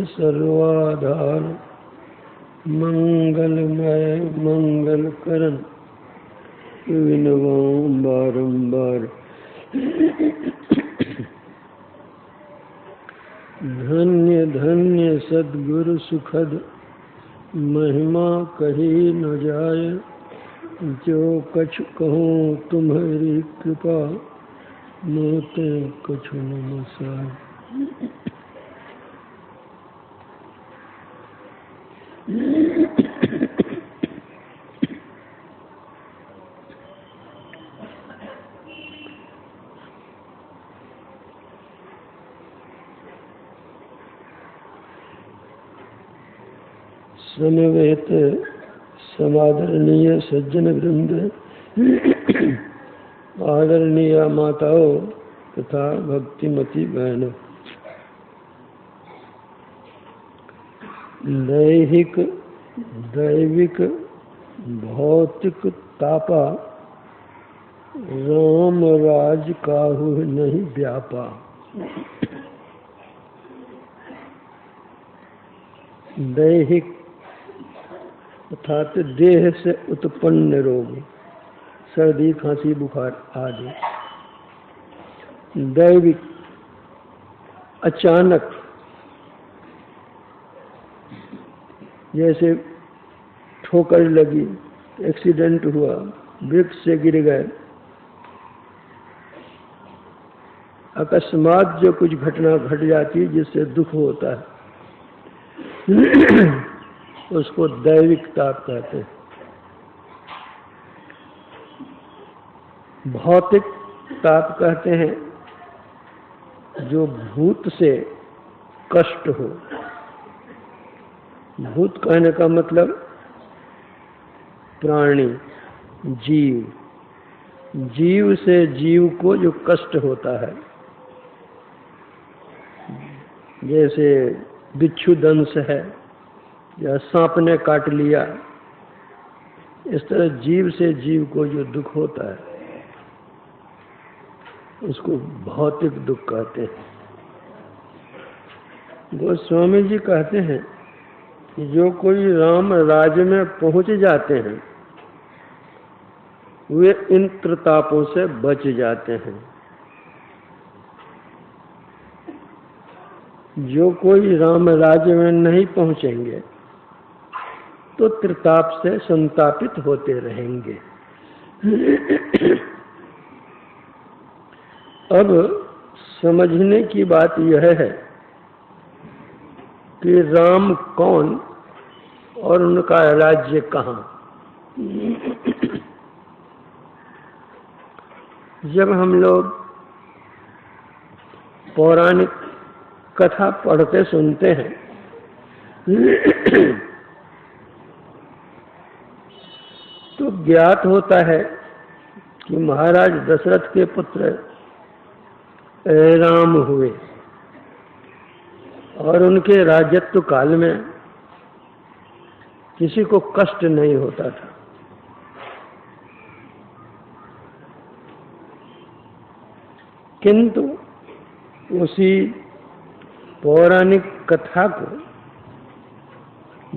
सर्वाधार मंगलमय मंगल करण विनवाम बारंबार। धन्य धन्य सद्गुरु सुखद महिमा कही न जाय। जो कछु कहूँ तुम्हारी कृपा मोते कछु न साय। समवेत समादरणीय सज्जन वृंद, आदरणीय माताओं तथा भक्तिमती बहनों, दैहिक दैविक भौतिक तापा राम राज काहू नहीं व्यापा। दैहिक अर्थात देह से उत्पन्न रोग, सर्दी खांसी बुखार आदि। दैविक अचानक, जैसे ठोकर लगी, एक्सीडेंट हुआ, वृक्ष से गिर गए, अकस्मात जो कुछ घटना घट जाती है जिससे दुख होता है उसको दैविक ताप कहते हैं। भौतिक ताप कहते हैं जो भूत से कष्ट हो। भूत कहने का मतलब प्राणी, जीव। जीव से जीव को जो कष्ट होता है, जैसे बिच्छू दंश है या सांप ने काट लिया, इस तरह जीव से जीव को जो दुख होता है उसको भौतिक दुख कहते हैं। गोस्वामी जी कहते हैं कि जो कोई राम राज्य में पहुंच जाते हैं वे इन त्रितापों से बच जाते हैं। जो कोई राम राज्य में नहीं पहुंचेंगे तो त्रिताप से संतापित होते रहेंगे। अब समझने की बात यह है कि राम कौन और उनका राज्य कहाँ। जब हम लोग पौराणिक कथा पढ़ते सुनते हैं तो ज्ञात होता है कि महाराज दशरथ के पुत्र राम हुए और उनके राजत्व काल में किसी को कष्ट नहीं होता था। किंतु उसी पौराणिक कथा को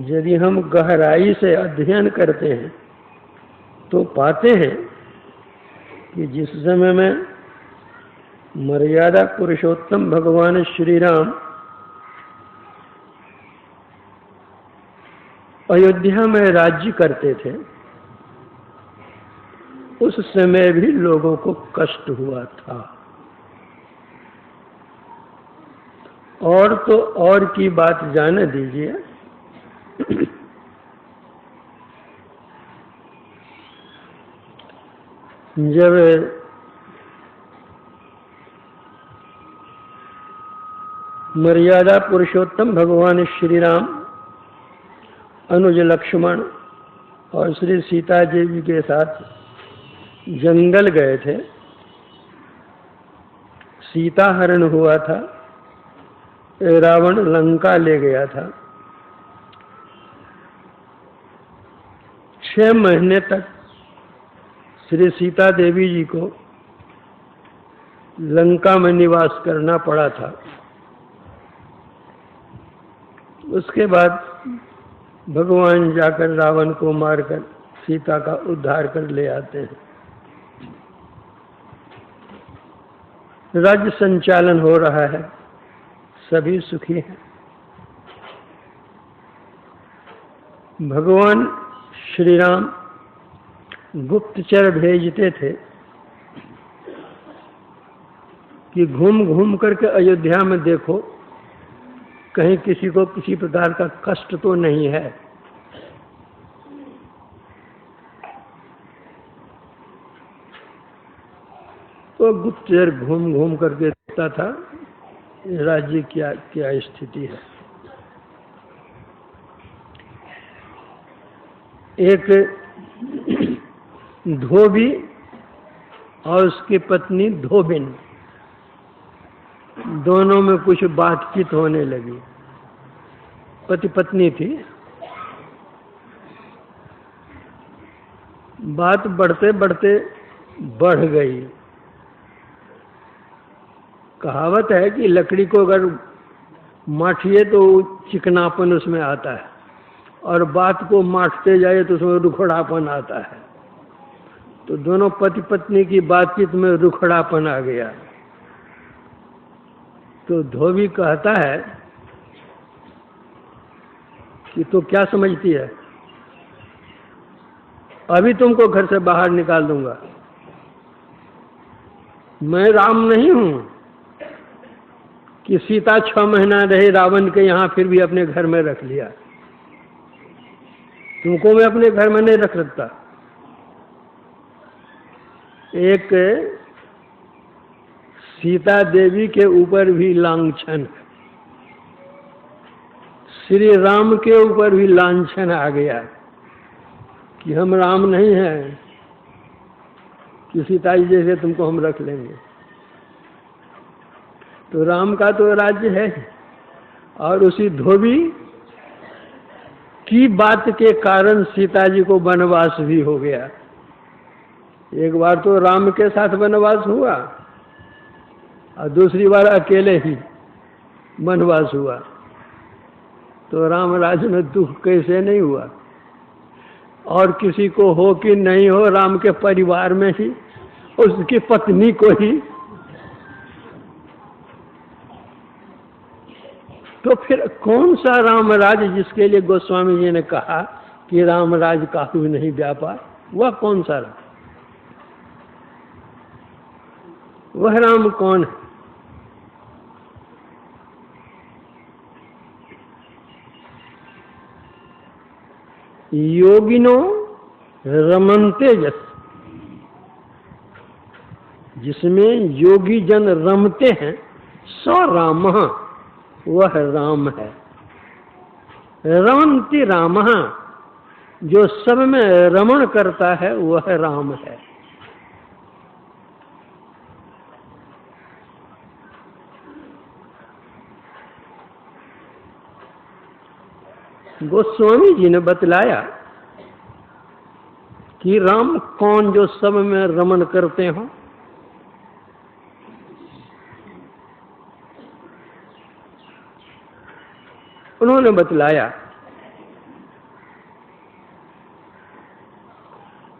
यदि हम गहराई से अध्ययन करते हैं तो पाते हैं कि जिस समय में मर्यादा पुरुषोत्तम भगवान श्री राम अयोध्या में राज्य करते थे, उस समय भी लोगों को कष्ट हुआ था। और तो और की बात जाने दीजिए, जब मर्यादा पुरुषोत्तम भगवान श्री राम अनुज लक्ष्मण और श्री सीता देवी के साथ जंगल गए थे, सीता हरण हुआ था, रावण लंका ले गया था। 6 महीने तक श्री सीता देवी जी को लंका में निवास करना पड़ा था। उसके बाद भगवान जाकर रावण को मारकर सीता का उद्धार कर ले आते हैं। राज्य संचालन हो रहा है, सभी सुखी हैं। भगवान श्री राम गुप्तचर भेजते थे कि घूम घूम करके अयोध्या में देखो कहीं किसी को किसी प्रकार का कष्ट तो नहीं है। तो गुप्तचर घूम घूम करके देखता था राज्य क्या क्या स्थिति है। एक धोबी और उसकी पत्नी धोबिन, दोनों में कुछ बातचीत होने लगी। पति पत्नी थी। बात बढ़ते बढ़ते बढ़ गई। कहावत है कि लकड़ी को अगर माठिए तो चिकनापन उसमें आता है, और बात को माठते जाए तो उसमें रुखड़ापन आता है। तो दोनों पति पत्नी की बातचीत में रुखड़ापन आ गया। तो धोबी कहता है कि तो क्या समझती है, अभी तुमको घर से बाहर निकाल दूंगा। मैं राम नहीं हूं कि सीता 6 महीना रहे रावण के यहाँ फिर भी अपने घर में रख लिया। तुमको मैं अपने घर में नहीं रख सकता। एक सीता देवी के ऊपर भी लांछन, श्री राम के ऊपर भी लांछन आ गया कि हम राम नहीं हैं कि सीता जी जैसे तुमको हम रख लेंगे। तो राम का तो राज्य है, और उसी धोबी की बात के कारण सीता जी को वनवास भी हो गया। एक बार तो राम के साथ वनवास हुआ और दूसरी बार अकेले ही वनवास हुआ। तो राम राज्य में दुख कैसे नहीं हुआ, और किसी को हो कि नहीं हो, राम के परिवार में ही उसकी पत्नी को ही। तो फिर कौन सा राम राज्य जिसके लिए गोस्वामी जी ने कहा कि राम राज्य काहू नहीं व्यापार, वह कौन सा राम? वह राम कौन है? योगिनो रमन्ते जस, जिसमें योगी जन रमते हैं, सो राम, वह राम है। रमन्ति राम, जो सब में रमण करता है वह राम है। गोस्वामी जी ने बतलाया कि राम कौन जो सब में रमण करते हो। उन्होंने बतलाया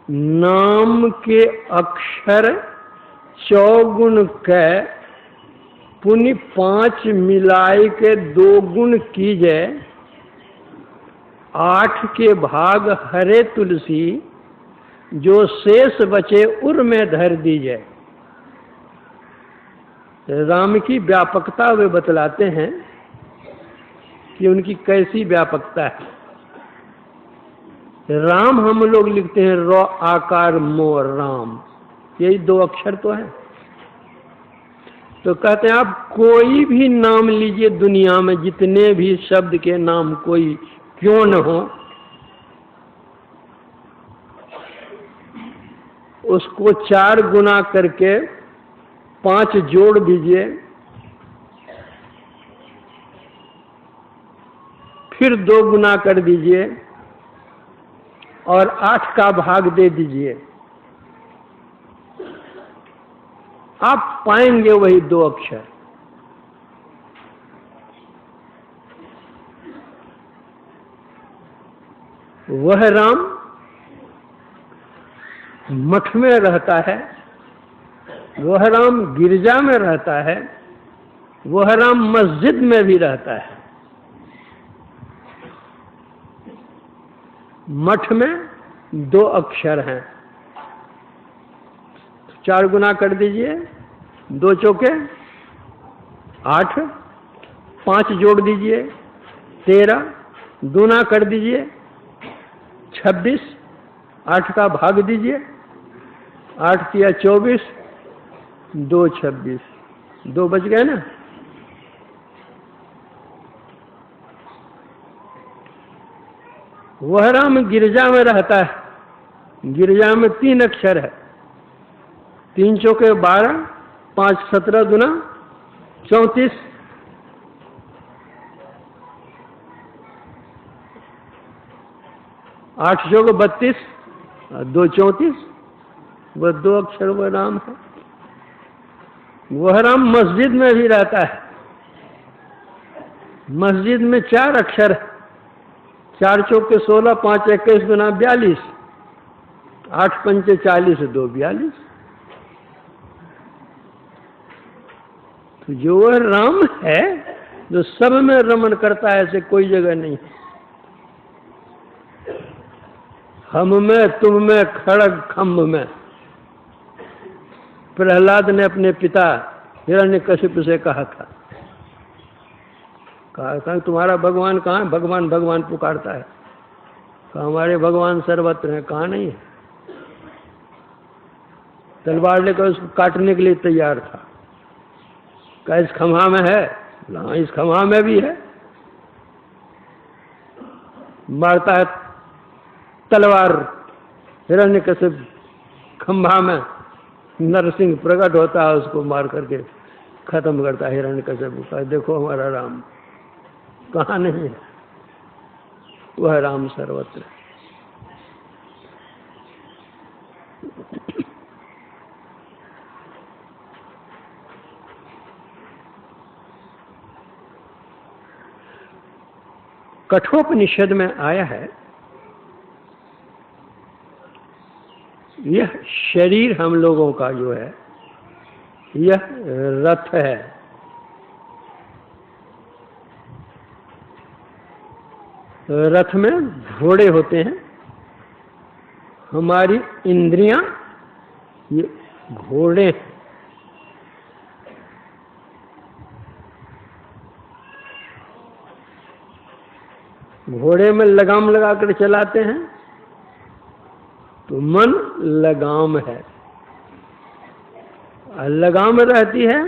नाम के अक्षर 4 गुण के पुनि 5 मिलाई के 2 गुण कीजे, 8 के भाग हरे तुलसी, जो शेष बचे उर में धर दीजिए। राम की व्यापकता वे बतलाते हैं कि उनकी कैसी व्यापकता है। राम हम लोग लिखते हैं र आकार मोर राम, यही 2 अक्षर तो है। तो कहते हैं आप कोई भी नाम लीजिए दुनिया में, जितने भी शब्द के नाम कोई क्यों न हो, उसको 4 गुना करके 5 जोड़ दीजिए, फिर 2 गुना कर दीजिए और 8 का भाग दे दीजिए, आप पाएंगे वही 2 अक्षर। वह राम मठ में रहता है, वह राम गिरजा में रहता है, वह राम मस्जिद में भी रहता है। मठ में 2 अक्षर हैं, 4 गुना कर दीजिए, 2 चौके 8, 5 जोड़ दीजिए 13, दूना कर दीजिए 26, 8 का भाग दीजिए, 8 किया 24, 2 26, 2 बच गए ना। वह राम गिरजा में रहता है, गिरजा में 3 अक्षर है, 3 चौके 12, 5 17 दूना 34, 8 चौके 32, 2 34, वह 2 अक्षर वह राम है। वह राम मस्जिद में भी रहता है, मस्जिद में 4 अक्षर है, 4 चौके 16, 5 21 गुना 42, 8 पंचे 40, 2 42। तो जो वह राम है जो सब में रमन करता है, ऐसे कोई जगह नहीं। हम में, तुम में, खड़ग खम्भ में। प्रहलाद ने अपने पिता हिरण्यकशिपु से कहा था तुम्हारा भगवान कहाँ है? भगवान भगवान पुकारता है। कहा हमारे भगवान सर्वत्र हैं। कहाँ नहीं है? तलवार लेकर उसको काटने के लिए तैयार था। कहा इस खम्हा में है? हाँ इस खम्हा में भी है। मारता है तलवार, हिरण्यकशिप खंभा में, नरसिंह प्रकट होता है, उसको मार करके खत्म करता है हिरण्यकशिप का। देखो हमारा राम कहाँ नहीं है? वह राम सर्वत्र। कठोपनिषद में आया है, यह शरीर हम लोगों का जो है यह रथ है। रथ में घोड़े होते हैं, हमारी इंद्रियां ये घोड़े हैं। घोड़े में लगाम लगाकर चलाते हैं तो मन लगाम है, लगाम रहती है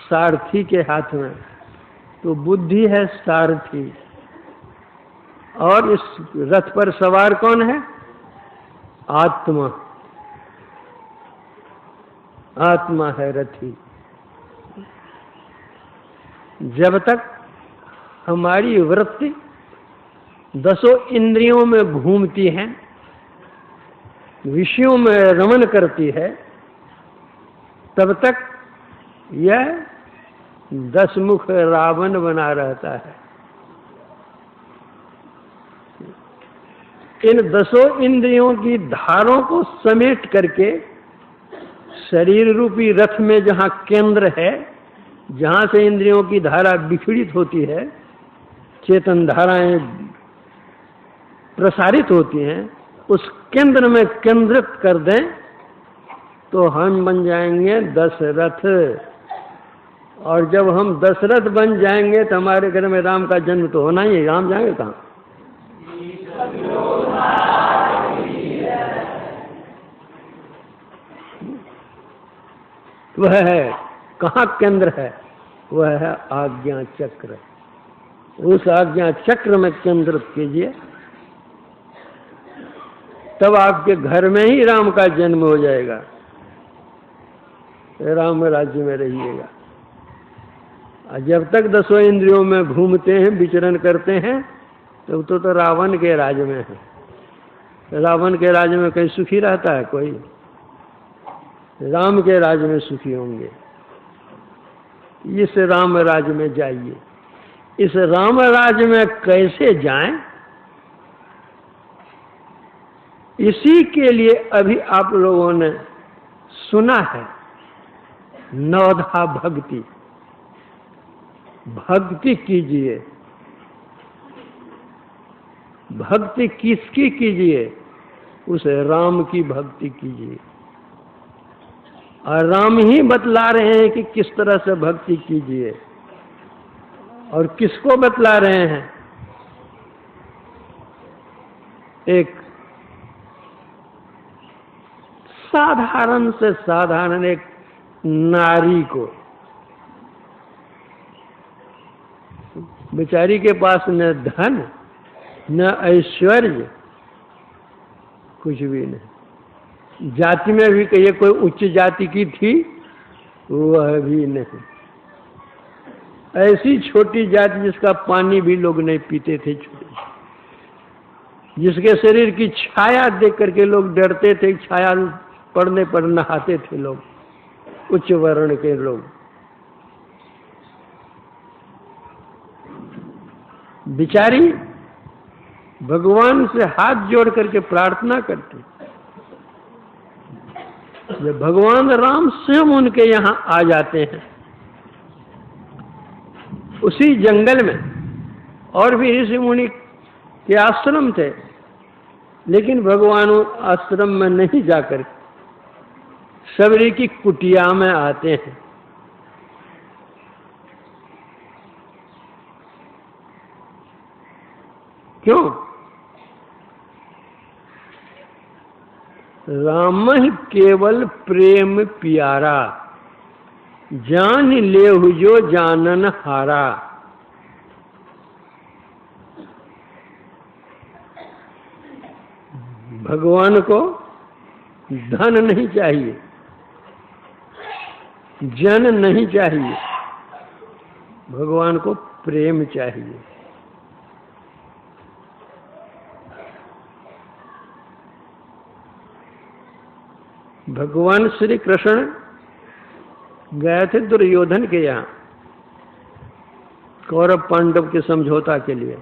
सारथी के हाथ में, तो बुद्धि है सारथी। और इस रथ पर सवार कौन है? आत्मा। आत्मा है रथी। जब तक हमारी वृत्ति 10 इंद्रियों में घूमती है, विषयों में रमन करती है, तब तक यह 10 मुख रावण बना रहता है। इन 10 इंद्रियों की धारों को समेट करके शरीर रूपी रथ में जहाँ केंद्र है, जहाँ से इंद्रियों की धारा विखंडित होती है, चेतन धाराएं प्रसारित होती हैं, उस केंद्र में केंद्रित कर दें तो हम बन जाएंगे दशरथ। और जब हम दशरथ बन जाएंगे तो हमारे घर में राम का जन्म तो होना ही है। राम जाएंगे कहाँ? वह है कहाँ केंद्र है? वह है आज्ञा चक्र। उस आज्ञा चक्र में केंद्रित कीजिए, तब आपके घर में ही राम का जन्म हो जाएगा, राम राज्य में रहिएगा। जब तक 10 इंद्रियों में घूमते हैं, विचरण करते हैं, तब तो रावण के राज में है। रावण के राज में कहीं सुखी रहता है कोई? राम के राज में सुखी होंगे। इस राम राज में जाइए। इस राम राज में कैसे जाएं? इसी के लिए अभी आप लोगों ने सुना है नवधा भक्ति। भक्ति कीजिए। भक्ति किसकी कीजिए? उस राम की भक्ति कीजिए। और राम ही बतला रहे हैं कि किस तरह से भक्ति कीजिए। और किसको बतला रहे हैं? एक साधारण से साधारण एक नारी को, बेचारी के पास न धन न ऐश्वर्य, कुछ भी नहीं। जाति में भी कहिए कोई उच्च जाति की थी, वह भी नहीं। ऐसी छोटी जाति जिसका पानी भी लोग नहीं पीते थे, जिसके शरीर की छाया देख करके लोग डरते थे, छाया पड़ने पर नहाते थे लोग, उच्च वर्ण के लोग। बिचारी भगवान से हाथ जोड़ करके प्रार्थना करती। जब भगवान राम स्वयं उनके यहाँ आ जाते हैं, उसी जंगल में, और भी ऋषि मुनि के आश्रम थे, लेकिन भगवान आश्रम में नहीं जाकर सबरी की कुटिया में आते हैं। क्यों? राम केवल प्रेम प्यारा, जान लेहु जो जानन हारा। भगवान को धन नहीं चाहिए, जन नहीं चाहिए, भगवान को प्रेम चाहिए। भगवान श्री कृष्ण गए थे दुर्योधन के यहाँ कौरव पांडव के समझौता के लिए,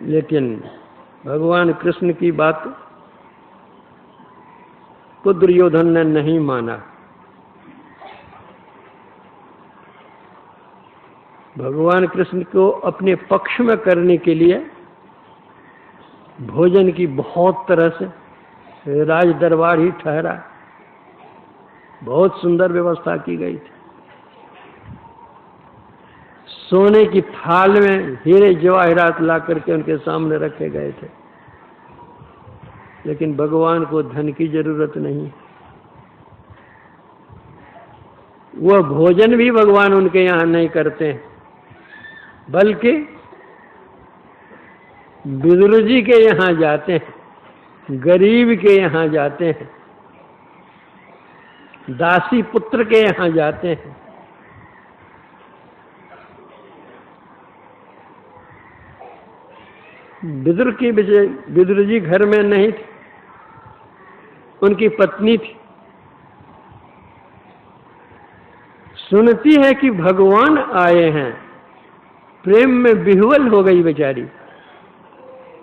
लेकिन भगवान कृष्ण की बात को दुर्योधन ने नहीं माना। भगवान कृष्ण को अपने पक्ष में करने के लिए भोजन की बहुत तरह से राज दरबार ही ठहरा, बहुत सुंदर व्यवस्था की गई थी। सोने की थाल में हीरे जवाहरात ला करके उनके सामने रखे गए थे, लेकिन भगवान को धन की जरूरत नहीं। वह भोजन भी भगवान उनके यहाँ नहीं करते हैं, बल्कि विदुर जी के यहाँ जाते हैं, गरीब के यहाँ जाते हैं, दासी पुत्र के यहाँ जाते हैं। विदुर जी घर में नहीं थे, उनकी पत्नी थी। सुनती है कि भगवान आए हैं, प्रेम में विह्वल हो गई बेचारी,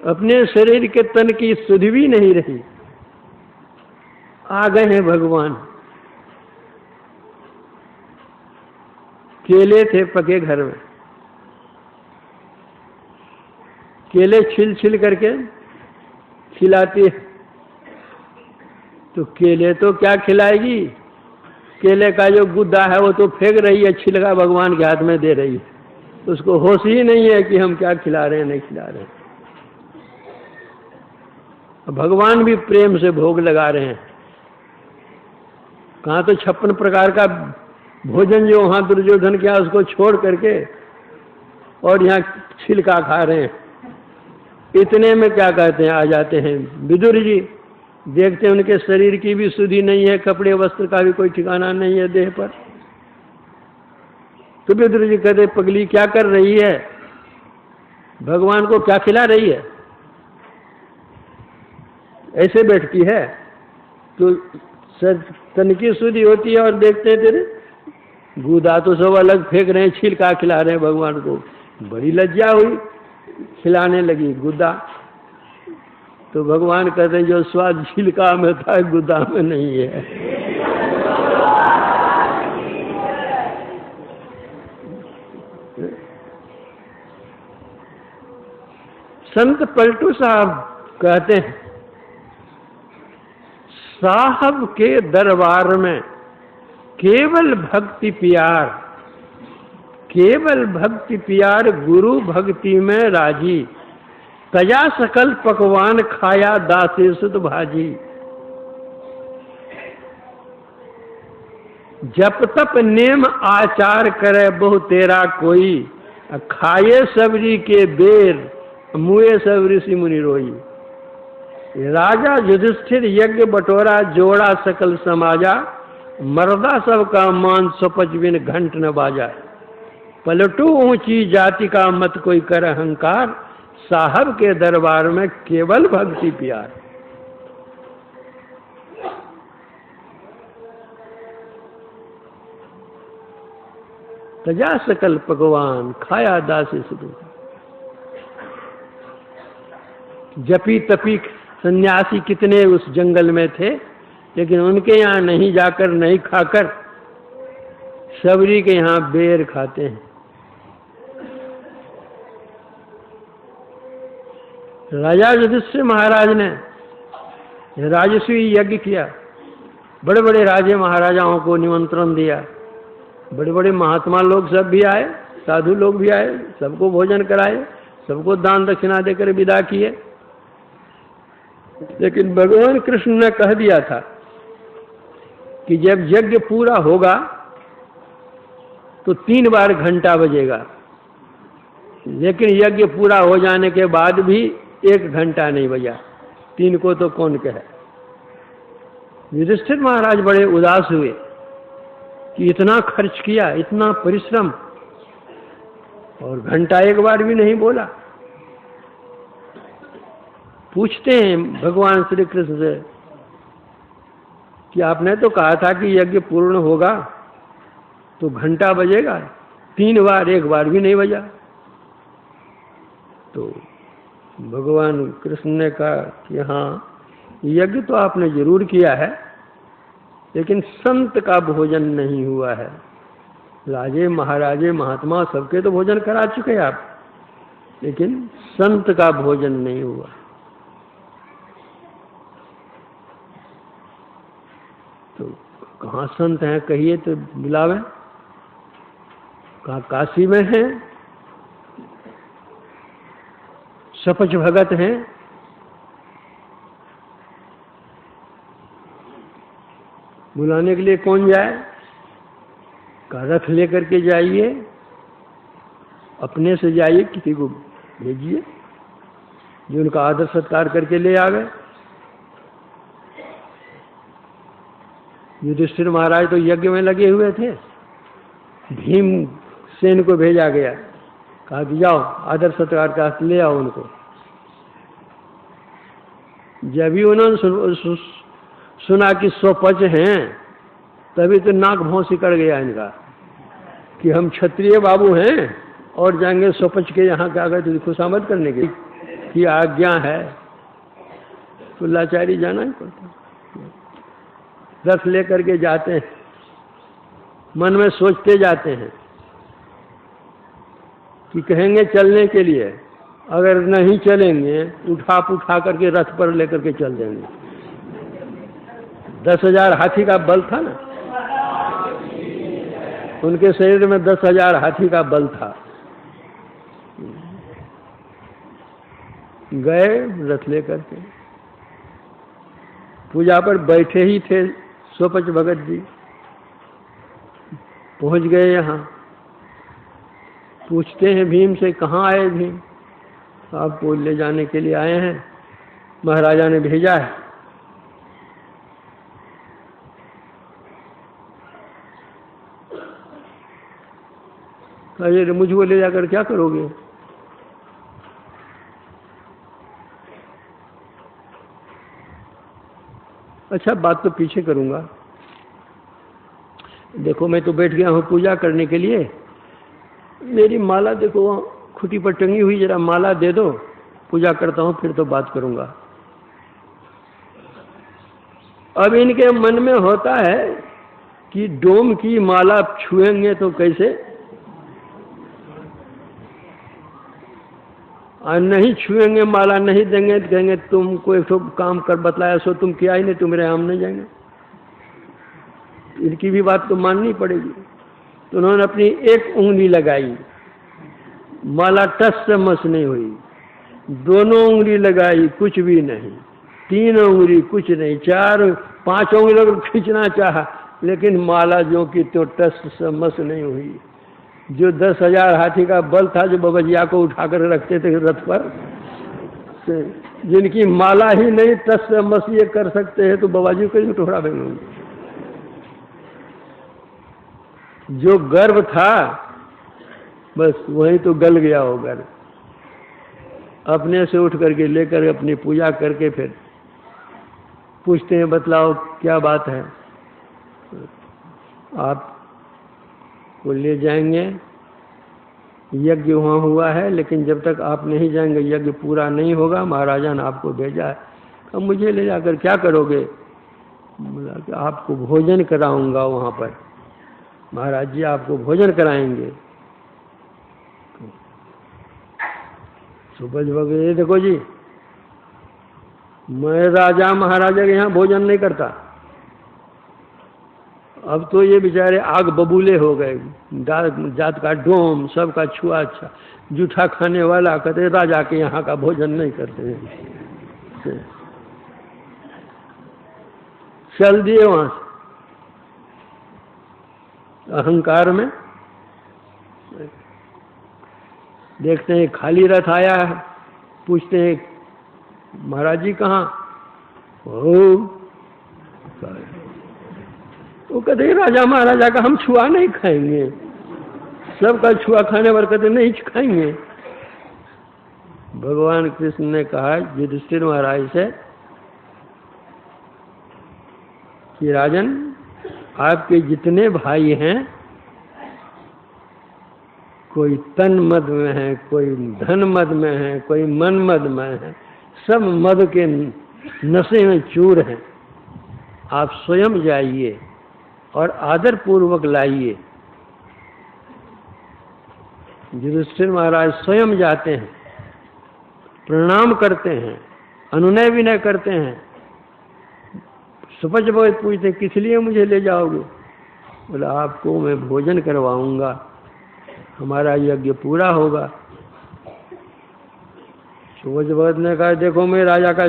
अपने शरीर के तन की सुध भी नहीं रही। आ गए हैं भगवान। केले थे पके घर में, केले छिल छिल करके खिलाती है। तो केले तो क्या खिलाएगी, केले का जो गुद्दा है वो तो फेंक रही है, छिलका भगवान के हाथ में दे रही है। उसको होश ही नहीं है कि हम क्या खिला रहे हैं, नहीं खिला रहे हैं। भगवान भी प्रेम से भोग लगा रहे हैं। कहाँ तो 56 प्रकार का भोजन जो वहां दुर्योधन किया उसको छोड़ करके और यहाँ छिलका खा रहे हैं। इतने में क्या कहते हैं, आ जाते हैं विदुर जी। देखते हैं उनके शरीर की भी सुधि नहीं है, कपड़े वस्त्र का भी कोई ठिकाना नहीं है देह पर। तो विदुर जी कहते, पगली क्या कर रही है, भगवान को क्या खिला रही है, ऐसे बैठती है। तो सर तन की सुधि होती है और देखते हैं तेरे गुदा तो सब अलग फेंक रहे हैं, छिलका खिला रहे हैं भगवान को। बड़ी लज्जा हुई, खिलाने लगी गुदा। तो भगवान कहते हैं जो स्वाद छिलका में था गुदा में नहीं है। संत पलटू साहब कहते हैं साहब के दरबार में केवल भक्ति प्यार, केवल भक्ति प्यार, गुरु भक्ति में राजी, तजा सकल पकवान खाया दासे सुध भाजी। जप तप नेम आचार करे बहु तेरा कोई, खाए सबरी के बेर मुए सब ऋषि मुनि रोई। राजा युधिष्ठिर यज्ञ बटोरा जोड़ा सकल समाजा, मर्दा सबका मान सपच बिन घंट न बाजा। पलटू ऊंची जाति का मत कोई कर अहंकार, साहब के दरबार में केवल भक्ति प्यार। तजा सकल पकवान खाया दासी सुधु। जपी तपी सन्यासी कितने उस जंगल में थे, लेकिन उनके यहाँ नहीं जाकर, नहीं खाकर सबरी के यहाँ बेर खाते हैं। राजा युधिष्ठिर महाराज ने राजसूय यज्ञ किया, बड़े बड़े राजे महाराजाओं को निमंत्रण दिया, बड़े बड़े महात्मा लोग सब भी आए, साधु लोग भी आए, सबको भोजन कराए, सबको दान दक्षिणा देकर विदा किए। लेकिन भगवान कृष्ण ने कह दिया था कि जब यज्ञ पूरा होगा तो 3 बार घंटा बजेगा, लेकिन यज्ञ पूरा हो जाने के बाद भी 1 घंटा नहीं बजा। 3 को तो कौन कहे। युधिष्ठिर महाराज बड़े उदास हुए कि इतना खर्च किया, इतना परिश्रम, और घंटा 1 बार भी नहीं बोला। पूछते हैं भगवान श्री कृष्ण से कि आपने तो कहा था कि यज्ञ पूर्ण होगा तो घंटा बजेगा, 3 बार 1 बार भी नहीं बजा। तो भगवान कृष्ण ने कहा कि हाँ, यज्ञ तो आपने जरूर किया है, लेकिन संत का भोजन नहीं हुआ है। राजे महाराजे महात्मा सबके तो भोजन करा चुके आप, लेकिन संत का भोजन नहीं हुआ। तो कहाँ संत हैं कहिए तो बुलावे। कहाँ काशी में हैं, सपच भगत हैं, बुलाने के लिए कौन जाए। का रथ लेकर के जाइए, अपने से जाइए, किसी को भेजिए जो उनका आदर सत्कार करके ले आवे। युधिष्ठिर महाराज तो यज्ञ में लगे हुए थे, भीम सेन को भेजा गया, कहा कि जाओ आदर सत्कार का ले आओ उनको। जब भी उन्होंने सुना कि स्वपच हैं, तभी तो नाक भौं सिकड़ गया इनका कि हम क्षत्रिय बाबू हैं और जाएंगे स्वपच के यहाँ क्या गए तो खुशामद करने की आज्ञा है, तो लाचारी जाना ही पड़ता। रथ लेकर के जाते हैं, मन में सोचते जाते हैं कि कहेंगे चलने के लिए, अगर नहीं चलेंगे उठा करके रथ पर लेकर के चल देंगे। 10,000 हाथी का बल था ना, उनके शरीर में 10,000 हाथी का बल था। गए रथ लेकर के, पूजा पर बैठे ही थे स्वपच भगत जी, पहुंच गए यहाँ। पूछते हैं भीम से, कहाँ आए भीम? आपको ले जाने के लिए आए हैं, महाराजा ने भेजा है। अरे मुझको ले जाकर क्या करोगे? अच्छा, बात तो पीछे करूंगा। देखो मैं तो बैठ गया हूँ पूजा करने के लिए, मेरी माला देखो खुटी पर टंगी हुई, जरा माला दे दो, पूजा करता हूँ, फिर तो बात करूंगा। अब इनके मन में होता है कि डोम की माला छुएंगे तो कैसे, और नहीं छुएंगे माला नहीं देंगे तो कहेंगे तुमको एक काम कर बतलाया सो तुम किया ही नहीं, तुम्हारे हम नहीं जाएंगे। इनकी भी बात तो माननी पड़ेगी। तो उन्होंने अपनी एक उंगली लगाई, माला टस से मस नहीं हुई। दोनों उंगली लगाई, कुछ भी नहीं। तीन उंगली, कुछ नहीं। चार, पांच उंगली लोग खींचना चाहा, लेकिन माला जो की तो टस से मस नहीं हुई। जो 10,000 हाथी का बल था, जो बबजिया को उठाकर रखते थे रथ पर, जिनकी माला ही नहीं टस से मस ये कर सकते हैं, तो बाबाजी को ही टोड़ा देंगे। जो गर्व था बस वही तो गल गया हो गर्व। अपने से उठ करके लेकर अपनी पूजा करके फिर पूछते हैं बतलाओ क्या बात है। आप को ले जाएंगे, यज्ञ वहाँ हुआ है, लेकिन जब तक आप नहीं जाएंगे यज्ञ पूरा नहीं होगा। महाराजा ने आपको भेजा है। अब मुझे ले जाकर क्या करोगे? बोला कि आपको भोजन कराऊंगा वहाँ पर। महाराज जी आपको भोजन कराएंगे। सुबह वगैरह देखो जी, मैं राजा महाराजा के यहाँ भोजन नहीं करता। अब तो ये बेचारे आग बबूले हो गए, जात का डोम सबका छुआ अच्छा जूठा खाने वाला, कहते राजा के यहाँ का भोजन नहीं करते हैं। चल दिए वहां से अहंकार में। देखते हैं खाली रथ आया है, पूछते हैं महाराज जी कहाँ हो? वो कहते हैं राजा महाराजा का हम छुआ नहीं खाएंगे, सबका छुआ खाने पर कहते नहीं खाएंगे। भगवान कृष्ण ने कहा युधिष्ठिर महाराज से कि राजन आपके जितने भाई हैं, कोई तन मद में है, कोई धन मद में है, कोई मन मद में है, सब मद के नशे में चूर हैं। आप स्वयं जाइए और आदर पूर्वक लाइए। युधिष्ठिर महाराज स्वयं जाते हैं, प्रणाम करते हैं, अनुनय विनय करते हैं। सुपच पूछते किस लिए मुझे ले जाओगे? बोला आपको मैं भोजन करवाऊंगा, हमारा यज्ञ पूरा होगा। सुपच ने कहा देखो मैं राजा का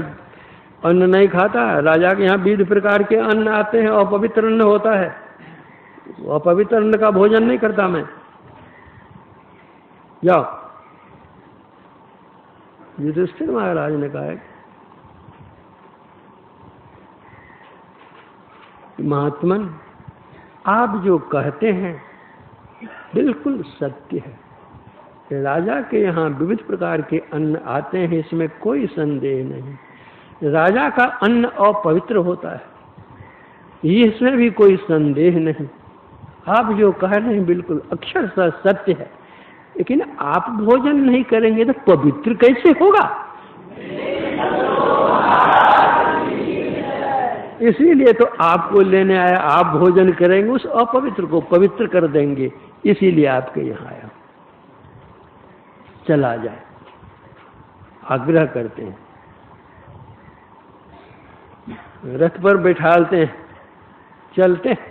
अन्न नहीं खाता, राजा के यहाँ विविध प्रकार के अन्न आते हैं, अपवित्र अन्न होता है, अपवित्र अन्न का भोजन नहीं करता मैं। जाओ। युधिष्ठिर महाराज ने कहा महात्मन आप जो कहते हैं बिल्कुल सत्य है। राजा के यहाँ विविध प्रकार के अन्न आते हैं, इसमें कोई संदेह नहीं। राजा का अन्न अपवित्र होता है, इसमें भी कोई संदेह नहीं। आप जो कह रहे हैं बिल्कुल अक्षरशः सत्य है, लेकिन आप भोजन नहीं करेंगे तो पवित्र कैसे होगा? इसीलिए तो आपको लेने आया, आप भोजन करेंगे, उस अपवित्र को पवित्र कर देंगे, इसीलिए आपके यहाँ आया। चला जाए, आग्रह करते हैं, रथ पर बैठालते हैं, चलते हैं।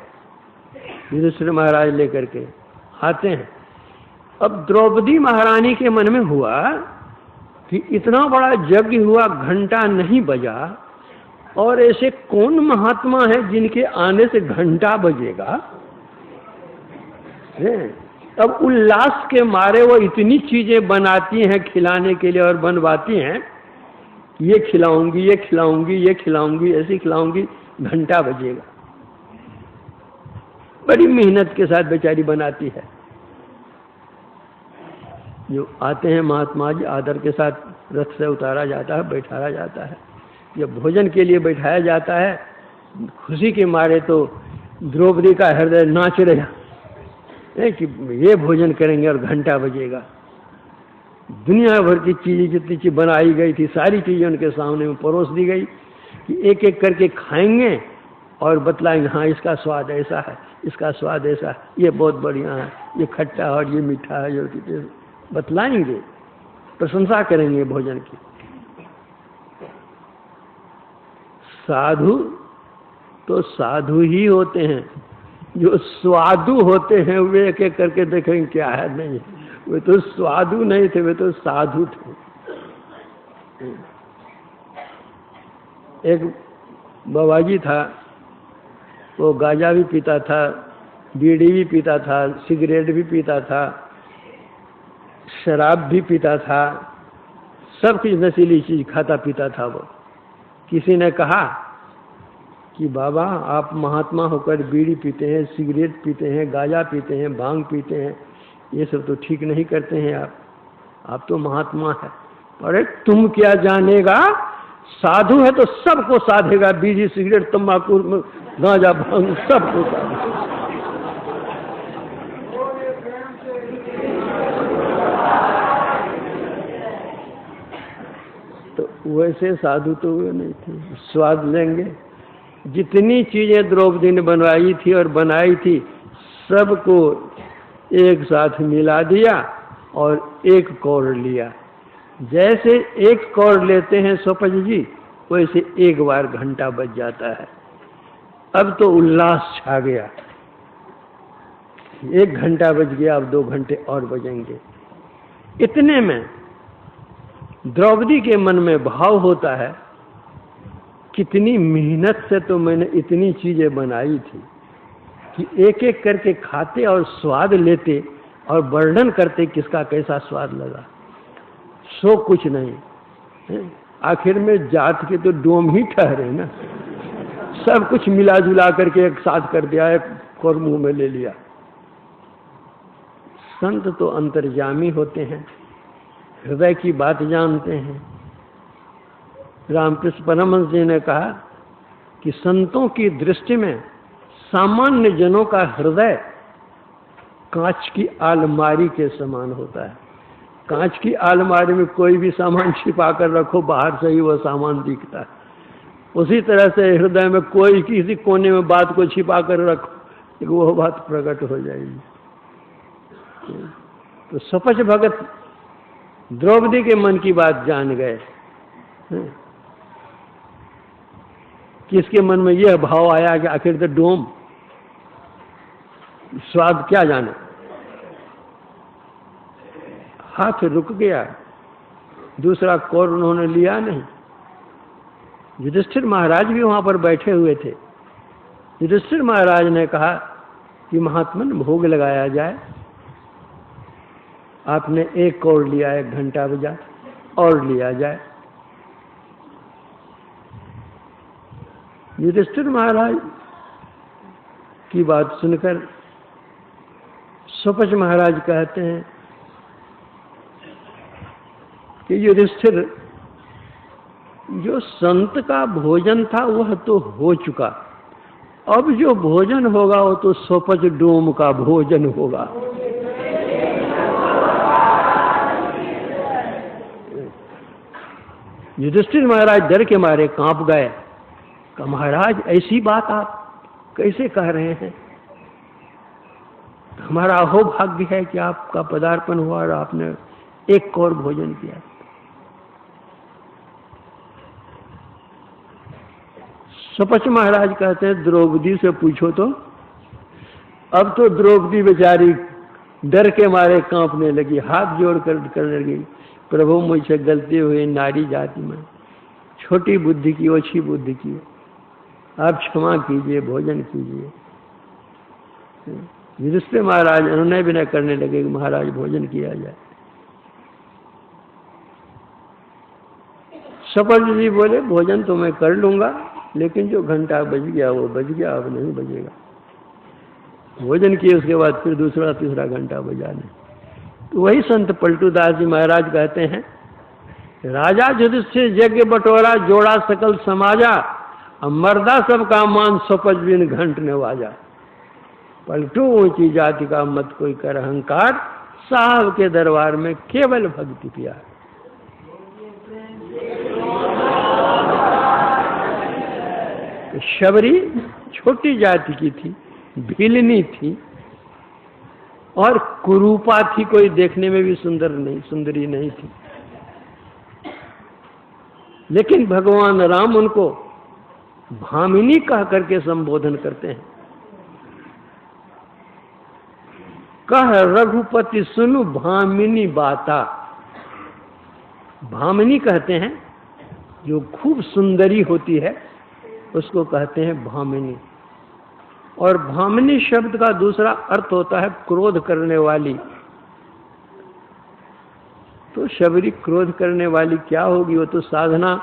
युधिष्ठिर महाराज लेकर के आते हैं। अब द्रौपदी महारानी के मन में हुआ कि इतना बड़ा यज्ञ हुआ, घंटा नहीं बजा, और ऐसे कौन महात्मा है जिनके आने से घंटा बजेगा? अब उल्लास के मारे वो इतनी चीजें बनाती हैं खिलाने के लिए और बनवाती हैं, ये खिलाऊंगी, ये खिलाऊंगी, ये खिलाऊंगी, ऐसी खिलाऊंगी, घंटा बजेगा। बड़ी मेहनत के साथ बेचारी बनाती है। जो आते हैं महात्मा जी, आदर के साथ रथ से उतारा जाता है, बैठाया जाता है। जब भोजन के लिए बैठाया जाता है, खुशी के मारे तो द्रौपदी का हृदय नाच रहा है कि ये भोजन करेंगे और घंटा बजेगा। दुनिया भर की चीजें जितनी चीज बनाई गई थी, सारी चीजें उनके सामने में परोस दी गई कि एक एक करके खाएंगे और बतलाएंगे, हाँ इसका स्वाद ऐसा है, इसका स्वाद ऐसा है, ये बहुत बढ़िया है, ये खट्टा है और ये मीठा है, जो बतलाएंगे, प्रशंसा करेंगे भोजन की। साधु तो साधु ही होते हैं, जो स्वादु होते हैं वे एक एक करके देखेंगे क्या है, नहीं वे तो स्वादु नहीं थे, वे तो साधु थे। एक बाबाजी था, वो गांजा भी पीता था, बीड़ी भी पीता था, सिगरेट भी पीता था, शराब भी पीता था, सब कुछ नशीली चीज खाता पीता था वो। किसी ने कहा कि बाबा आप महात्मा होकर बीड़ी पीते हैं, सिगरेट पीते हैं, गांजा पीते हैं, भांग पीते हैं, ये सब तो ठीक नहीं करते हैं आप तो महात्मा है। अरे तुम क्या जानेगा, साधु है तो सबको साधेगा, बीड़ी सिगरेट तंबाकू गांजा भांग सबको साधेगा। तो वैसे साधु तो वे नहीं थे, स्वाद लेंगे। जितनी चीजें द्रौपदी ने बनवाई थी और बनाई थी सबको एक साथ मिला दिया और एक कौर लिया। जैसे एक कौर लेते हैं स्वपच जी, वैसे एक बार घंटा बज जाता है। अब तो उल्लास छा गया, 1 घंटा बज गया, अब 2 घंटे और बजेंगे। इतने में द्रौपदी के मन में भाव होता है, कितनी मेहनत से तो मैंने इतनी चीजें बनाई थी कि एक एक करके खाते और स्वाद लेते और वर्णन करते किसका कैसा स्वाद लगा। सो कुछ नहीं, आखिर में जात के तो डोम ही ठहरे ना, सब कुछ मिला जुला करके एक साथ कर दिया, एक और मुंह में ले लिया। संत तो अंतर्यामी होते हैं, हृदय की बात जानते हैं। रामकृष्ण परमहंस जी ने कहा कि संतों की दृष्टि में सामान्य जनों का हृदय कांच की अलमारी के समान होता है। कांच की अलमारी में कोई भी सामान छिपा कर रखो, बाहर से ही वह सामान दिखता है। उसी तरह से हृदय में कोई किसी कोने में बात को छिपा कर रखो, वो बात प्रकट हो जाएगी। तो स्वपच भगत द्रौपदी के मन की बात जान गए कि इसके मन में यह भाव आया कि आखिर तो डोम स्वाद क्या जाने। हाथ रुक गया, दूसरा कौर उन्होंने लिया नहीं। युधिष्ठिर महाराज भी वहां पर बैठे हुए थे। युधिष्ठिर महाराज ने कहा कि महात्मन भोग लगाया जाए। आपने 1 कौर लिया, 1 घंटा बजा, और लिया जाए। युधिष्ठिर महाराज की बात सुनकर स्वपच महाराज कहते हैं कि युधिष्ठिर, जो संत का भोजन था वह तो हो चुका, अब जो भोजन होगा वो तो स्वपच डोम का भोजन होगा। युधिष्ठिर महाराज डर के मारे कांप गए। कहा महाराज ऐसी बात आप कैसे कह रहे हैं, हमारा अहोभाग्य है कि आपका पदार्पण हुआ और आपने 1 कौर भोजन किया। स्वपच महाराज कहते हैं द्रौपदी से पूछो तो। अब तो द्रौपदी बेचारी डर के मारे कांपने लगी, हाथ जोड़ कर करने लगी, प्रभु मुझसे गलती हुई, नारी जाति में छोटी बुद्धि की, ओछी बुद्धि की, आप क्षमा कीजिए, भोजन कीजिए। युधिष्ठिर महाराज अनुनय विनय करने लगे कि महाराज भोजन किया जाए। स्वपच जी बोले भोजन तो मैं कर लूंगा, लेकिन जो घंटा बज गया वो बज गया, अब नहीं बजेगा। भोजन किए उसके बाद फिर दूसरा तीसरा घंटा बजा नहीं। तो वही संत पलटूदास जी महाराज कहते हैं, राजा युधिष्ठिर यज्ञ बटोरा, जोड़ा सकल समाजा, मर्दा सबका मान स्वपच बिन घंट ने वाजा। पलटू ऊंची जाति का मत कोई कर अहंकार, साहब के दरबार में केवल भक्ति प्यार। शबरी छोटी जाति की थी, भीलनी थी और कुरूपा थी, कोई देखने में भी सुंदरी नहीं थी। लेकिन भगवान राम उनको भामिनी कह करके संबोधन करते हैं। कह रघुपति सुनु भामिनी बाता। भामिनी कहते हैं जो खूब सुंदरी होती है उसको कहते हैं भामिनी। और भामिनी शब्द का दूसरा अर्थ होता है क्रोध करने वाली। तो शबरी क्रोध करने वाली क्या होगी? वो तो साधना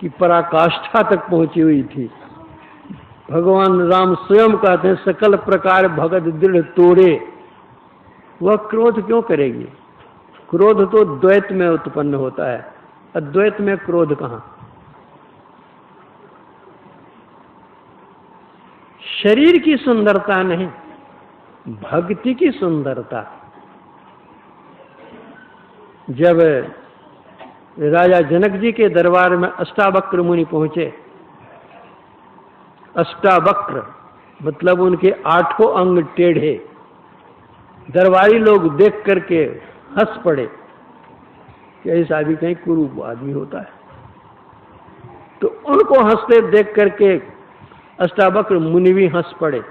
की पराकाष्ठा तक पहुंची हुई थी। भगवान राम स्वयं कहते हैं सकल प्रकार भगत दृढ़ तोड़े। वह क्रोध क्यों करेगी? क्रोध तो द्वैत में उत्पन्न होता है, अद्वैत में क्रोध कहां? शरीर की सुंदरता नहीं, भक्ति की सुंदरता। जब राजा जनक जी के दरबार में अष्टावक्र मुनि पहुंचे, अष्टावक्र मतलब उनके 8 अंग टेढ़े, दरबारी लोग देख करके हंस पड़े कि ऐसा भी कहीं कुरूप आदमी होता है। तो उनको हंसते देख करके अष्टावक्र मुनि भी हंस पड़े।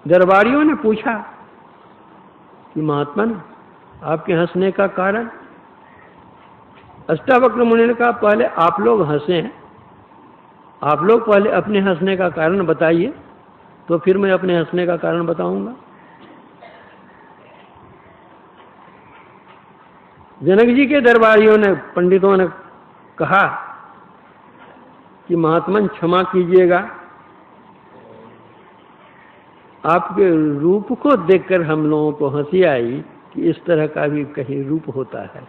दरबारियों ने पूछा कि महात्मन आपके हंसने का कारण? अष्टावक्र मुनि ने कहा पहले आप लोग हंसे हैं, आप लोग पहले अपने हंसने का कारण बताइए, तो फिर मैं अपने हंसने का कारण बताऊंगा। जनक जी के दरबारियों ने, पंडितों ने कहा कि महात्मन क्षमा कीजिएगा, आपके रूप को देखकर हम लोगों को हंसी आई कि इस तरह का भी कहीं रूप होता है।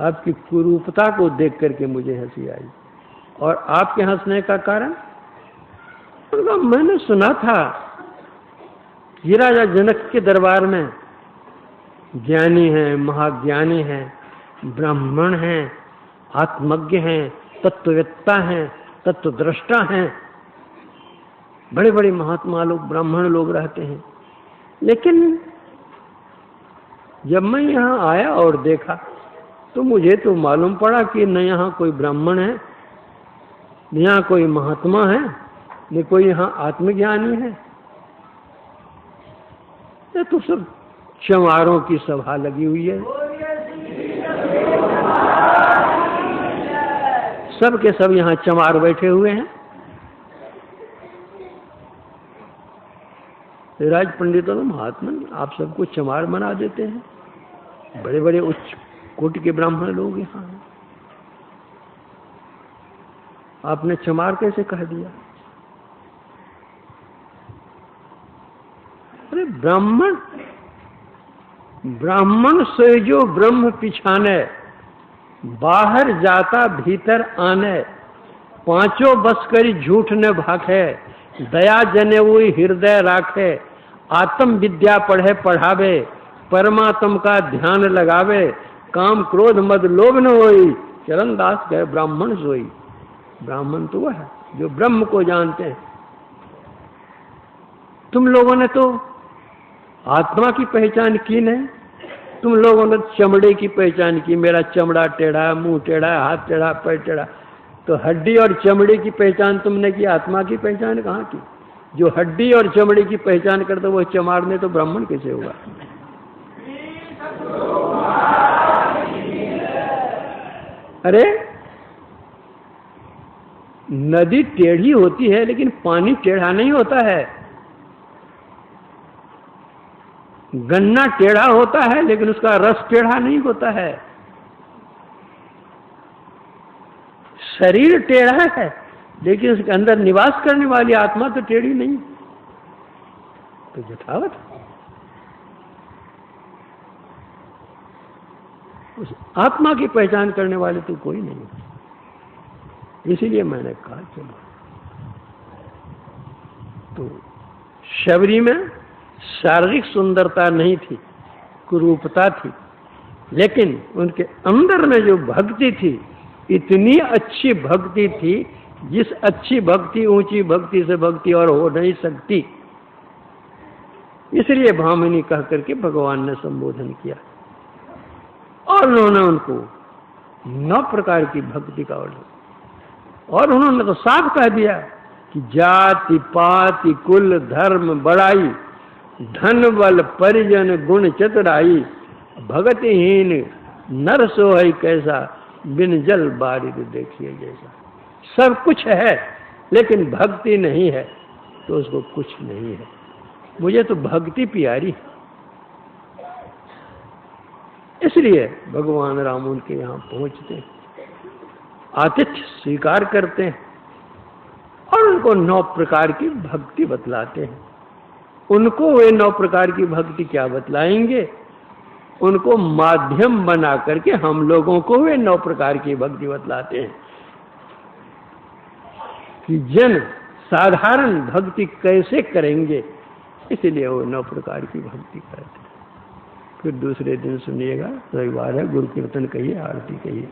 आपकी कुरूपता को देख करके मुझे हंसी आई। और आपके हंसने का कारण? मैंने सुना था कि राजा जनक के दरबार में ज्ञानी हैं, महाज्ञानी हैं, ब्राह्मण हैं, आत्मज्ञ हैं, तत्ववेत्ता हैं, तत्वद्रष्टा हैं, बड़े बड़े महात्मा लोग, ब्राह्मण लोग रहते हैं। लेकिन जब मैं यहाँ आया और देखा तो मुझे तो मालूम पड़ा कि न यहाँ कोई ब्राह्मण है, न यहाँ कोई महात्मा है, न कोई यहाँ आत्मज्ञानी है। ये तो सब चमारों की सभा लगी हुई है। सब के सब यहाँ चमार बैठे हुए हैं। राज पंडितों ने, महात्मन आप सबको चमार बना देते हैं, बड़े बड़े उच्च कोटि के ब्राह्मण लोग यहाँ हैं, आपने चमार कैसे कह दिया? अरे ब्राह्मण, ब्राह्मण से जो ब्रह्म पिछाने, बाहर जाता भीतर आने, पांचों बस करी झूठ न भाखे, दया जने हुई हृदय राखे, आत्म विद्या पढ़े पढ़ावे, परमात्म का ध्यान लगावे, काम क्रोध मद लोभ न होई, चरणदास कहे ब्राह्मण सोई। ब्राह्मण तो वह है जो ब्रह्म को जानते हैं। तुम लोगों ने तो आत्मा की पहचान की नहीं, तुम लोगों ने चमड़े की पहचान की, मेरा चमड़ा टेढ़ा, मुंह टेढ़ा, हाथ टेढ़ा, पैर टेढ़ा। तो हड्डी और चमड़े की पहचान तुमने की, आत्मा की पहचान कहाँ की? जो हड्डी और चमड़े की पहचान करते वो चमार में तो ब्राह्मण कैसे होगा? अरे नदी टेढ़ी होती है लेकिन पानी टेढ़ा नहीं होता है। गन्ना टेढ़ा होता है लेकिन उसका रस टेढ़ा नहीं होता है। शरीर टेढ़ा है लेकिन उसके अंदर निवास करने वाली आत्मा तो टेढ़ी नहीं, तो यथावत उस आत्मा की पहचान करने वाले तो कोई नहीं। इसीलिए मैंने कहा चलो। तो शबरी में शारीरिक सुंदरता नहीं थी, कुरूपता थी, लेकिन उनके अंदर में जो भक्ति थी इतनी अच्छी भक्ति थी, जिस अच्छी भक्ति, ऊंची भक्ति से भक्ति और हो नहीं सकती। इसलिए भामिनी कह करके भगवान ने संबोधन किया और उन्होंने उनको 9 प्रकार की भक्ति का वर्णन, और उन्होंने तो साफ कह दिया कि जाति पाति कुल धर्म बड़ाई, धन बल परिजन गुण चतुराई, भगतिहीन नर सोहै कैसा, बिन जल बारिद देखिए जैसा। सब कुछ है लेकिन भक्ति नहीं है तो उसको कुछ नहीं है। मुझे तो भक्ति प्यारी, इसलिए भगवान राम उनके यहाँ पहुंचते हैं, आतिथ्य स्वीकार करते हैं और उनको 9 प्रकार की भक्ति बतलाते हैं। उनको वे 9 प्रकार की भक्ति क्या बतलाएंगे, उनको माध्यम बना करके हम लोगों को वे 9 प्रकार की भक्ति बतलाते हैं कि जन साधारण भक्ति कैसे करेंगे, इसलिए वो 9 प्रकार की भक्ति करते हैं। फिर दूसरे दिन सुनिएगा, रविवार है, गुरु कीर्तन कहिए, आरती कहिए।